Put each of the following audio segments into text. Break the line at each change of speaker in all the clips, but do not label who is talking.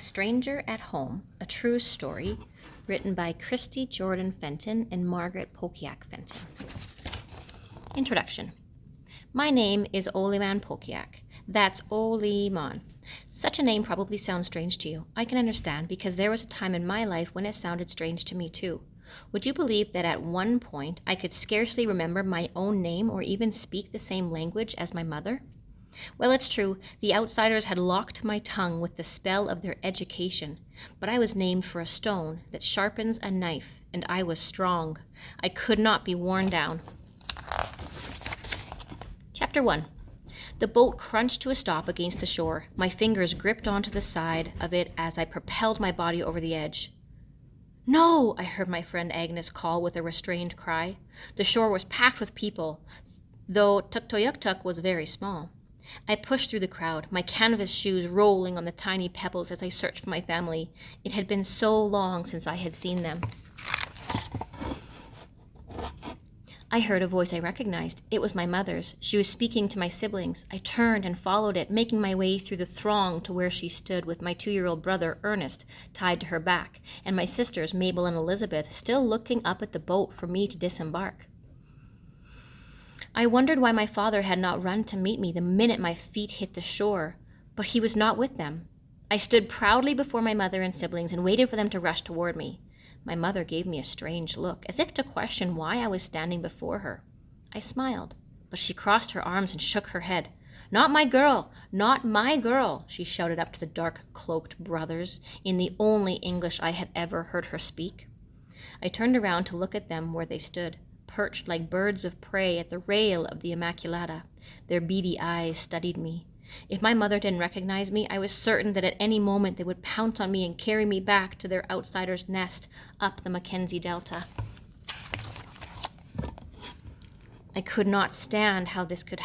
A Stranger at Home, a True Story, written by Christy Jordan Fenton and Margaret Pokiak Fenton. Introduction. My name is Oliman Pokiak. That's Oliman. Such a name probably sounds strange to you. I can understand because there was a time in my life when it sounded strange to me too. Would you believe that at one point I could scarcely remember my own name or even speak the same language as my mother? Well, it's true, the outsiders had locked my tongue with the spell of their education, but I was named for a stone that sharpens a knife, and I was strong. I could not be worn down. Chapter 1. The boat crunched to a stop against the shore. My fingers gripped onto the side of it as I propelled my body over the edge. "No!" I heard my friend Agnes call with a restrained cry. The shore was packed with people, though Tuktoyaktuk was very small. I pushed through the crowd, my canvas shoes rolling on the tiny pebbles as I searched for my family. It had been so long since I had seen them. I heard a voice I recognized. It was my mother's. She was speaking to my siblings. I turned and followed it, making my way through the throng to where she stood with my 2-year-old brother, Ernest, tied to her back, and my sisters, Mabel and Elizabeth, still looking up at the boat for me to disembark. I wondered why my father had not run to meet me the minute my feet hit the shore, but he was not with them. I stood proudly before my mother and siblings and waited for them to rush toward me. My mother gave me a strange look, as if to question why I was standing before her. I smiled, but she crossed her arms and shook her head. "Not my girl! Not my girl!" she shouted up to the dark-cloaked brothers, in the only English I had ever heard her speak. I turned around to look at them where they stood, perched like birds of prey at the rail of the Immaculata. Their beady eyes studied me. If my mother didn't recognize me, I was certain that at any moment they would pounce on me and carry me back to their outsider's nest up the Mackenzie Delta. I could not understand how this could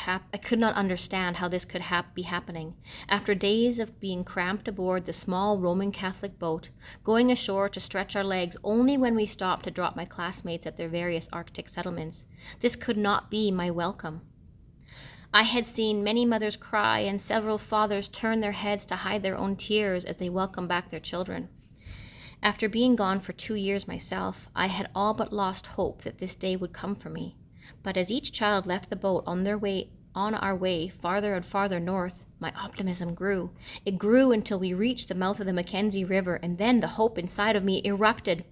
be happening. After days of being cramped aboard the small Roman Catholic boat, going ashore to stretch our legs only when we stopped to drop my classmates at their various Arctic settlements, this could not be my welcome. I had seen many mothers cry and several fathers turn their heads to hide their own tears as they welcomed back their children. After being gone for 2 years myself, I had all but lost hope that this day would come for me. But as each child left the boat on our way farther and farther north, my optimism grew. It grew until we reached the mouth of the Mackenzie River, and then the hope inside of me erupted.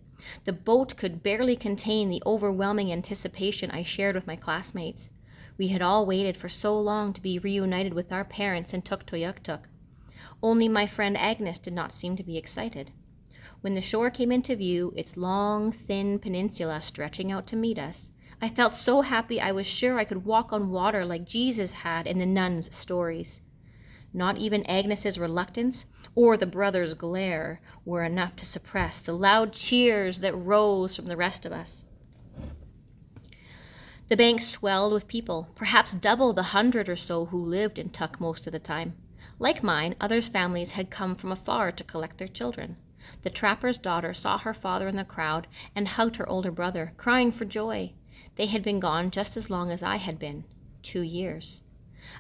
The boat could barely contain the overwhelming anticipation I shared with my classmates. We had all waited for so long to be reunited with our parents in Tuktoyaktuk. Only my friend Agnes did not seem to be excited. When the shore came into view, its long, thin peninsula stretching out to meet us, I felt so happy I was sure I could walk on water like Jesus had in the nuns' stories. Not even Agnes's reluctance or the brothers' glare were enough to suppress the loud cheers that rose from the rest of us. The bank swelled with people, perhaps double the 100 or so who lived in Tuk most of the time. Like mine, others' families had come from afar to collect their children. The trapper's daughter saw her father in the crowd and hugged her older brother, crying for joy. They had been gone just as long as I had been, 2 years.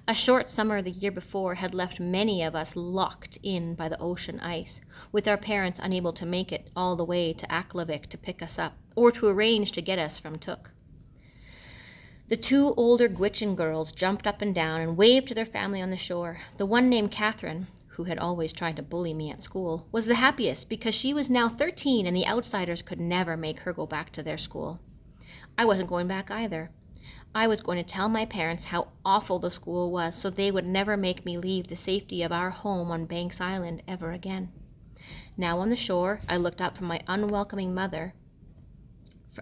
A short summer the year before had left many of us locked in by the ocean ice, with our parents unable to make it all the way to Aklavik to pick us up, or to arrange to get us from Tuk. The 2 older Gwich'in girls jumped up and down and waved to their family on the shore. The one named Catherine, who had always tried to bully me at school, was the happiest because she was now 13 and the outsiders could never make her go back to their school. I wasn't going back either. I was going to tell my parents how awful the school was so they would never make me leave the safety of our home on Banks Island ever again. Now on the shore, I looked up from my unwelcoming mother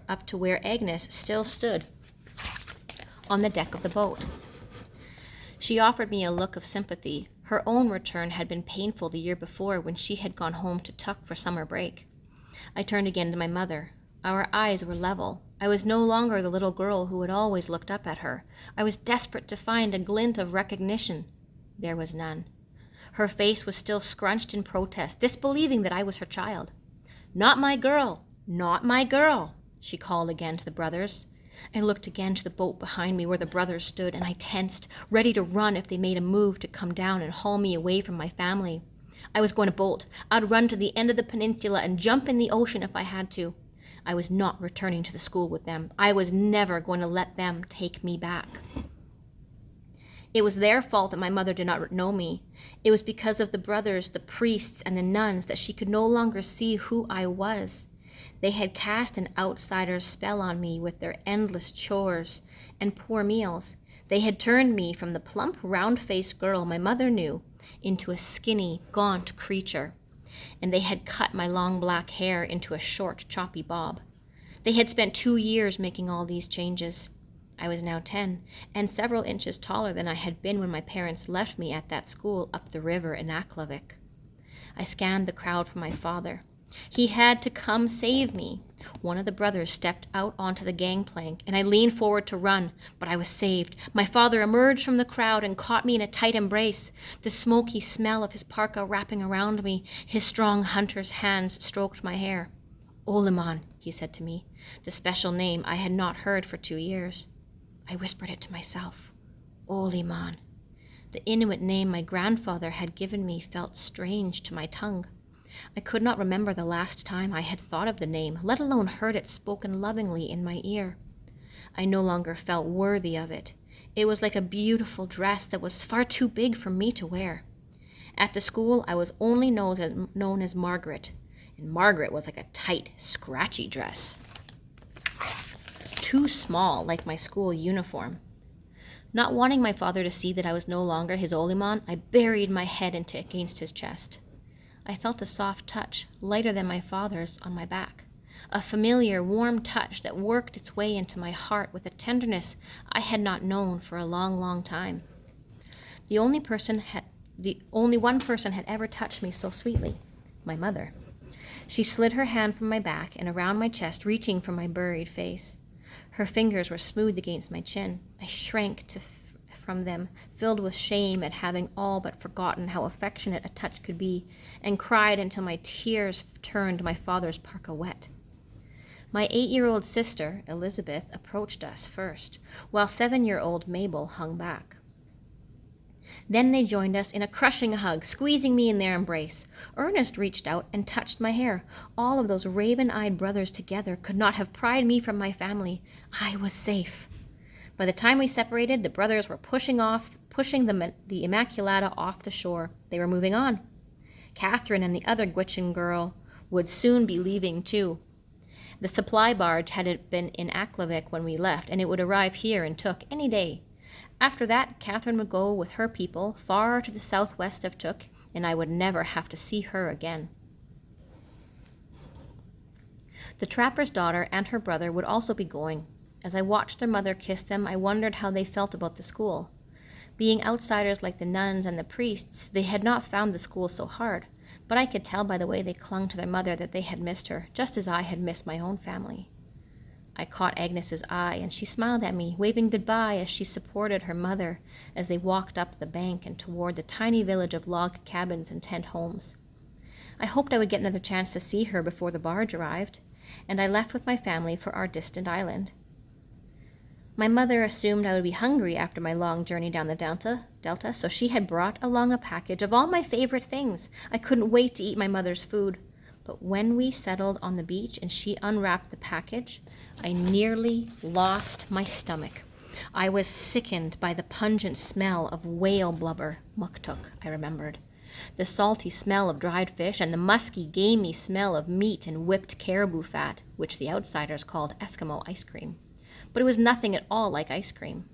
up to where Agnes still stood on the deck of the boat. She offered me a look of sympathy. Her own return had been painful the year before when she had gone home to Tuk for summer break. I turned again to my mother. Our eyes were level. I was no longer the little girl who had always looked up at her. I was desperate to find a glint of recognition. There was none. Her face was still scrunched in protest, disbelieving that I was her child. "Not my girl! Not my girl!" she called again to the brothers. I looked again to the boat behind me where the brothers stood, and I tensed, ready to run if they made a move to come down and haul me away from my family. I was going to bolt. I'd run to the end of the peninsula and jump in the ocean if I had to. I was not returning to the school with them. I was never going to let them take me back. It was their fault that my mother did not know me. It was because of the brothers, the priests, and the nuns that she could no longer see who I was. They had cast an outsider's spell on me with their endless chores and poor meals. They had turned me from the plump, round-faced girl my mother knew into a skinny, gaunt creature, and they had cut my long black hair into a short, choppy bob. They had spent 2 years making all these changes. I was now 10, and several inches taller than I had been when my parents left me at that school up the river in Aklavik. I scanned the crowd for my father. He had to come save me. One of the brothers stepped out onto the gangplank, and I leaned forward to run, but I was saved. My father emerged from the crowd and caught me in a tight embrace, the smoky smell of his parka wrapping around me. His strong hunter's hands stroked my hair. "Oliman," he said to me, the special name I had not heard for 2 years. I whispered it to myself. Oliman. The Inuit name my grandfather had given me felt strange to my tongue. I could not remember the last time I had thought of the name, let alone heard it spoken lovingly in my ear. I no longer felt worthy of it. It was like a beautiful dress that was far too big for me to wear. At the school, I was only known as Margaret, and Margaret was like a tight, scratchy dress. Too small, like my school uniform. Not wanting my father to see that I was no longer his Oliman, I buried my head against his chest. I felt a soft touch, lighter than my father's, on my back. A familiar, warm touch that worked its way into my heart with a tenderness I had not known for a long, long time. The only one person had ever touched me so sweetly, my mother. She slid her hand from my back and around my chest, reaching for my buried face. Her fingers were smooth against my chin. I shrank from them, filled with shame at having all but forgotten how affectionate a touch could be, and cried until my tears turned my father's parka wet. My 8-year-old sister, Elizabeth, approached us first, while 7-year-old Mabel hung back. Then they joined us in a crushing hug, squeezing me in their embrace. Ernest reached out and touched my hair. All of those raven-eyed brothers together could not have pried me from my family. I was safe. By the time we separated, the brothers were pushing the Immaculata off the shore. They were moving on. Catherine and the other Gwich'in girl would soon be leaving too. The supply barge had been in Aklavik when we left, and it would arrive here in Tuk any day. After that, Catherine would go with her people far to the southwest of Tuk, and I would never have to see her again. The trapper's daughter and her brother would also be going. As I watched their mother kiss them, I wondered how they felt about the school. Being outsiders like the nuns and the priests, they had not found the school so hard, but I could tell by the way they clung to their mother that they had missed her, just as I had missed my own family. I caught Agnes's eye, and she smiled at me, waving goodbye as she supported her mother as they walked up the bank and toward the tiny village of log cabins and tent homes. I hoped I would get another chance to see her before the barge arrived, and I left with my family for our distant island. My mother assumed I would be hungry after my long journey down the delta, so she had brought along a package of all my favorite things. I couldn't wait to eat my mother's food. But when we settled on the beach and she unwrapped the package, I nearly lost my stomach. I was sickened by the pungent smell of whale blubber, muktuk, I remembered. The salty smell of dried fish and the musky, gamey smell of meat and whipped caribou fat, which the outsiders called Eskimo ice cream. But it was nothing at all like ice cream.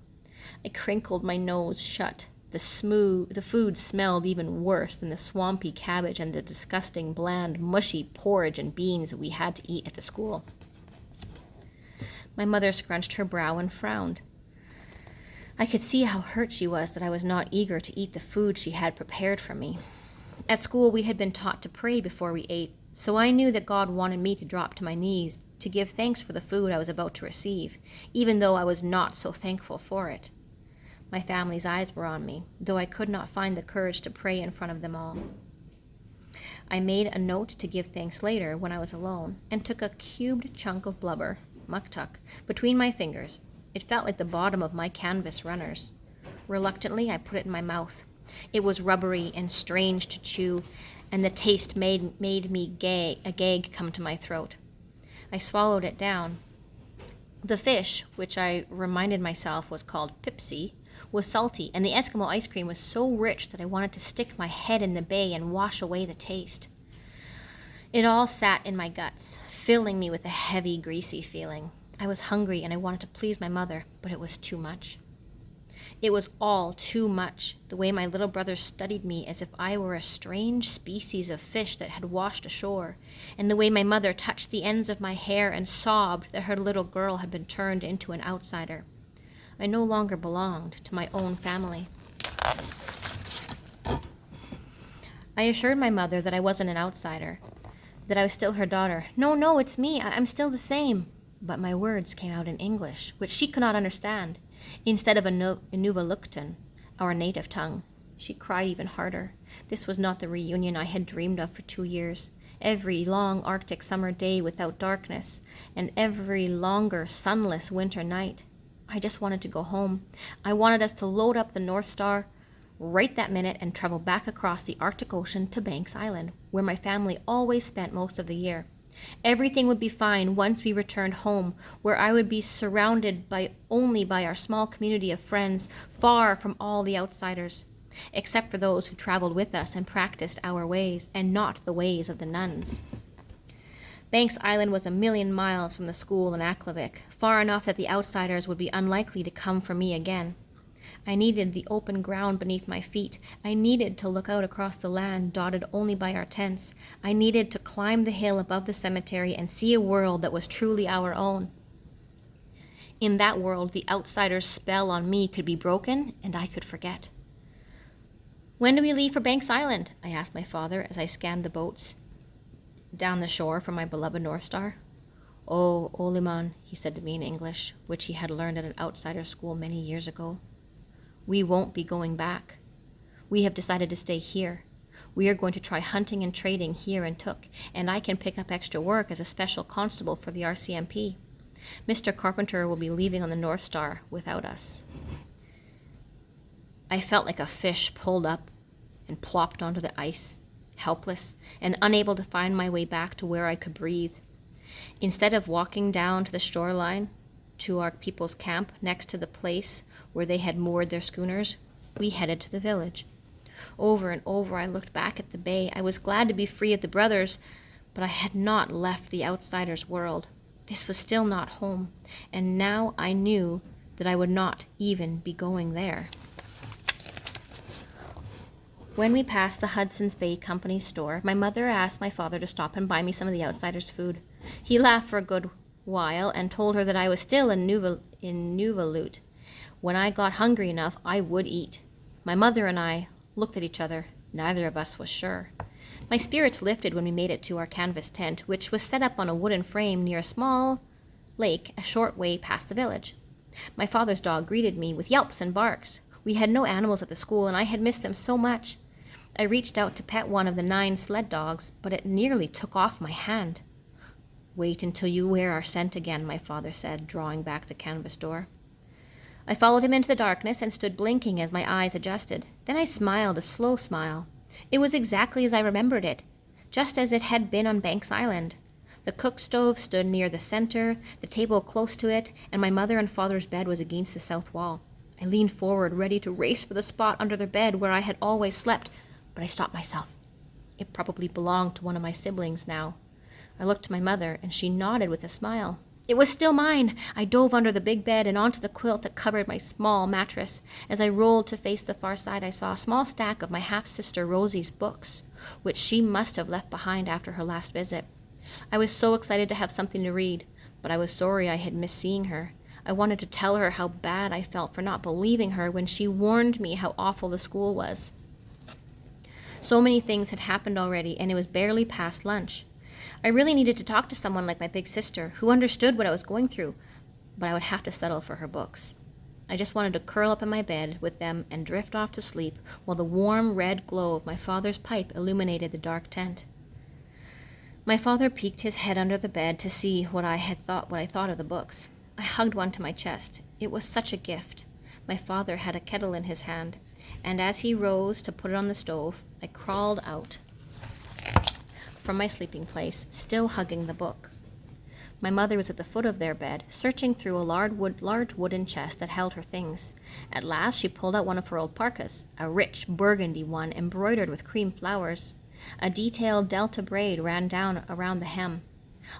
I crinkled my nose shut. The food smelled even worse than the swampy cabbage and the disgusting, bland, mushy porridge and beans that we had to eat at the school. My mother scrunched her brow and frowned. I could see how hurt she was that I was not eager to eat the food she had prepared for me. At school, we had been taught to pray before we ate, so I knew that God wanted me to drop to my knees to give thanks for the food I was about to receive, even though I was not so thankful for it. My family's eyes were on me, though I could not find the courage to pray in front of them all. I made a note to give thanks later when I was alone, and took a cubed chunk of blubber, muktuk, between my fingers. It felt like the bottom of my canvas runners. Reluctantly, I put it in my mouth. It was rubbery and strange to chew, and the taste made me a gag come to my throat. I swallowed it down. The fish, which I reminded myself was called pipsy, was salty, and the Eskimo ice cream was so rich that I wanted to stick my head in the bay and wash away the taste. It all sat in my guts, filling me with a heavy, greasy feeling. I was hungry and I wanted to please my mother, but it was too much. It was all too much, the way my little brother studied me as if I were a strange species of fish that had washed ashore, and the way my mother touched the ends of my hair and sobbed that her little girl had been turned into an outsider. I no longer belonged to my own family. I assured my mother that I wasn't an outsider, that I was still her daughter. No, it's me. I'm still the same. But my words came out in English, which she could not understand, instead of Inuvialuktun, our native tongue. She cried even harder. This was not the reunion I had dreamed of for 2 years. Every long Arctic summer day without darkness, and every longer sunless winter night. I just wanted to go home. I wanted us to load up the North Star right that minute and travel back across the Arctic Ocean to Banks Island, where my family always spent most of the year. Everything would be fine once we returned home, where I would be surrounded only by our small community of friends, far from all the outsiders, except for those who traveled with us and practiced our ways, and not the ways of the nuns. Banks Island was 1,000,000 miles from the school in Aklavik, far enough that the outsiders would be unlikely to come for me again. I needed the open ground beneath my feet. I needed to look out across the land dotted only by our tents. I needed to climb the hill above the cemetery and see a world that was truly our own. In that world, the outsider's spell on me could be broken, and I could forget. "When do we leave for Banks Island?" I asked my father as I scanned the boats down the shore from my beloved North Star. "Oh, Oliman," he said to me in English, which he had learned at an outsider school many years ago. "We won't be going back. We have decided to stay here. We are going to try hunting and trading here in Tuk, and I can pick up extra work as a special constable for the RCMP. Mr. Carpenter will be leaving on the North Star without us." I felt like a fish pulled up and plopped onto the ice, helpless and unable to find my way back to where I could breathe. Instead of walking down to the shoreline, to our people's camp next to the place where they had moored their schooners, we headed to the village. Over and over I looked back at the bay. I was glad to be free of the brothers, but I had not left the outsider's world. This was still not home, and now I knew that I would not even be going there. When we passed the Hudson's Bay Company store, my mother asked my father to stop and buy me some of the outsider's food. He laughed for a good while and told her that I was still in Nunavut. When I got hungry enough, I would eat. My mother and I looked at each other. Neither of us was sure. My spirits lifted when we made it to our canvas tent, which was set up on a wooden frame near a small lake a short way past the village. My father's dog greeted me with yelps and barks. We had no animals at the school, and I had missed them so much. I reached out to pet one of the 9 sled dogs, but it nearly took off my hand. "Wait until you wear our scent again," my father said, drawing back the canvas door. I followed him into the darkness and stood blinking as my eyes adjusted. Then I smiled a slow smile. It was exactly as I remembered it, just as it had been on Banks Island. The cook stove stood near the center, the table close to it, and my mother and father's bed was against the south wall. I leaned forward, ready to race for the spot under the bed where I had always slept, but I stopped myself. It probably belonged to one of my siblings now. I looked to my mother, and she nodded with a smile. It was still mine. I dove under the big bed and onto the quilt that covered my small mattress. As I rolled to face the far side, I saw a small stack of my half-sister Rosie's books, which she must have left behind after her last visit. I was so excited to have something to read, but I was sorry I had missed seeing her. I wanted to tell her how bad I felt for not believing her when she warned me how awful the school was. So many things had happened already, and it was barely past lunch. I really needed to talk to someone like my big sister, who understood what I was going through, but I would have to settle for her books. I just wanted to curl up in my bed with them and drift off to sleep while the warm red glow of my father's pipe illuminated the dark tent. My father peeked his head under the bed to see what I thought of the books. I hugged one to my chest. It was such a gift. My father had a kettle in his hand, and as he rose to put it on the stove, I crawled out from my sleeping place, still hugging the book. My mother was at the foot of their bed, searching through a large wooden chest that held her things. At last she pulled out one of her old parkas, a rich burgundy one embroidered with cream flowers. A detailed delta braid ran down around the hem.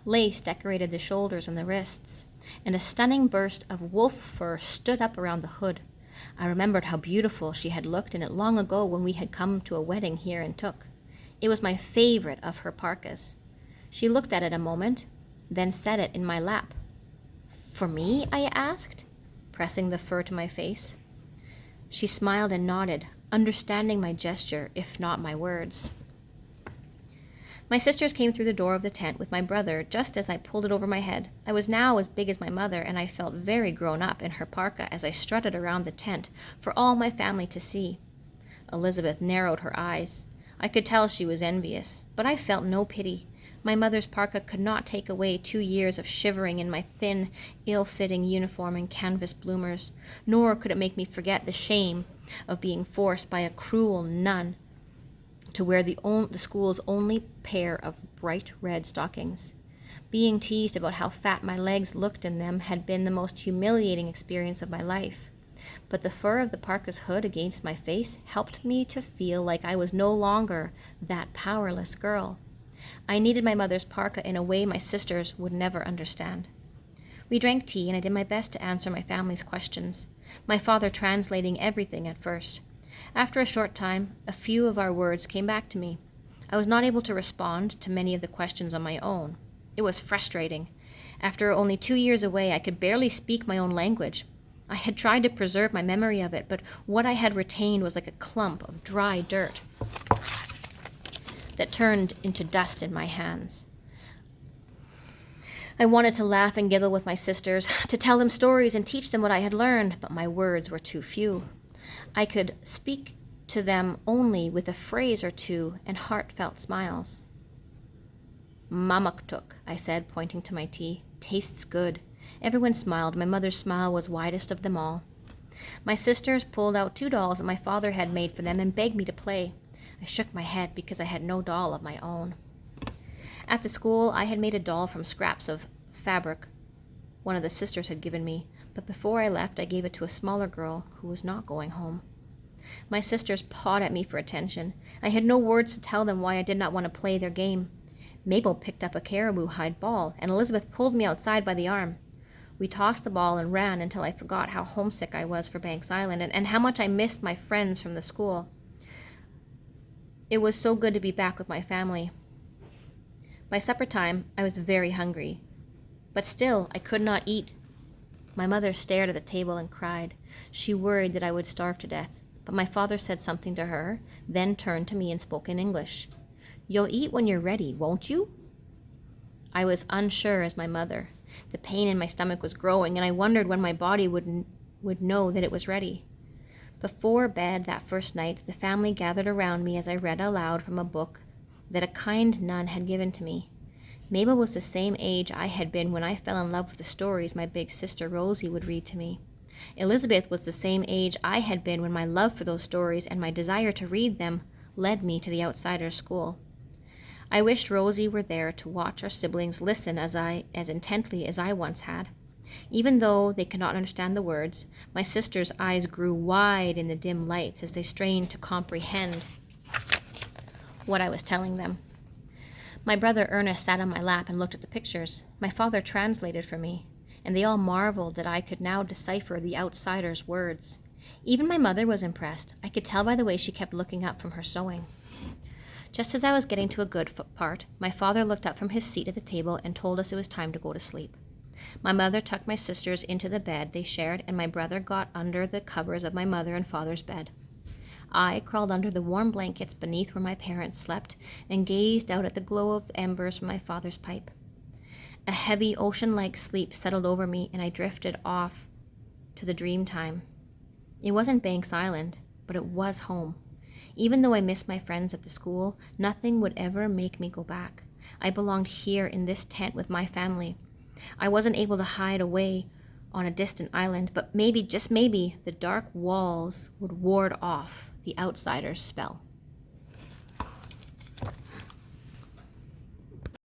Lace decorated the shoulders and the wrists, and a stunning burst of wolf fur stood up around the hood. I remembered how beautiful she had looked in it long ago when we had come to a wedding here in Tuk. It was my favorite of her parkas. She looked at it a moment, then set it in my lap. "For me?" I asked, pressing the fur to my face. She smiled and nodded, understanding my gesture, if not my words. My sisters came through the door of the tent with my brother just as I pulled it over my head. I was now as big as my mother, and I felt very grown up in her parka as I strutted around the tent for all my family to see. Elizabeth narrowed her eyes. I could tell she was envious, but I felt no pity. My mother's parka could not take away 2 years of shivering in my thin, ill-fitting uniform and canvas bloomers, nor could it make me forget the shame of being forced by a cruel nun to wear the school's only pair of bright red stockings. Being teased about how fat my legs looked in them had been the most humiliating experience of my life. But the fur of the parka's hood against my face helped me to feel like I was no longer that powerless girl. I needed my mother's parka in a way my sisters would never understand. We drank tea, and I did my best to answer my family's questions, my father translating everything at first. After a short time, a few of our words came back to me. I was not able to respond to many of the questions on my own. It was frustrating. After only 2 years away, I could barely speak my own language. I had tried to preserve my memory of it, but what I had retained was like a clump of dry dirt that turned into dust in my hands. I wanted to laugh and giggle with my sisters, to tell them stories and teach them what I had learned, but my words were too few. I could speak to them only with a phrase or two and heartfelt smiles. "Mamaktuk," I said, pointing to my tea. "Tastes good." Everyone smiled. My mother's smile was widest of them all. My sisters pulled out 2 dolls that my father had made for them and begged me to play. I shook my head because I had no doll of my own. At the school, I had made a doll from scraps of fabric one of the sisters had given me, but before I left, I gave it to a smaller girl who was not going home. My sisters pawed at me for attention. I had no words to tell them why I did not want to play their game. Mabel picked up a caribou hide ball, and Elizabeth pulled me outside by the arm. We tossed the ball and ran until I forgot how homesick I was for Banks Island and how much I missed my friends from the school. It was so good to be back with my family. By supper time, I was very hungry, but still I could not eat. My mother stared at the table and cried. She worried that I would starve to death, but my father said something to her, then turned to me and spoke in English. "You'll eat when you're ready, won't you?" I was unsure as my mother. The pain in my stomach was growing, and I wondered when my body would know that it was ready. Before bed that first night, the family gathered around me as I read aloud from a book that a kind nun had given to me. Mabel was the same age I had been when I fell in love with the stories my big sister Rosie would read to me. Elizabeth was the same age I had been when my love for those stories and my desire to read them led me to the outsider's school. I wished Rosie were there to watch our siblings listen as intently as I once had. Even though they could not understand the words, my sisters' eyes grew wide in the dim lights as they strained to comprehend what I was telling them. My brother Ernest sat on my lap and looked at the pictures. My father translated for me, and they all marveled that I could now decipher the outsider's words. Even my mother was impressed. I could tell by the way she kept looking up from her sewing. Just as I was getting to a good part, my father looked up from his seat at the table and told us it was time to go to sleep. My mother tucked my sisters into the bed they shared, and my brother got under the covers of my mother and father's bed. I crawled under the warm blankets beneath where my parents slept and gazed out at the glow of embers from my father's pipe. A heavy ocean-like sleep settled over me, and I drifted off to the dream time. It wasn't Banks Island, but it was home. Even though I missed my friends at the school, nothing would ever make me go back. I belonged here in this tent with my family. I wasn't able to hide away on a distant island, but maybe, just maybe, the dark walls would ward off the outsider's spell.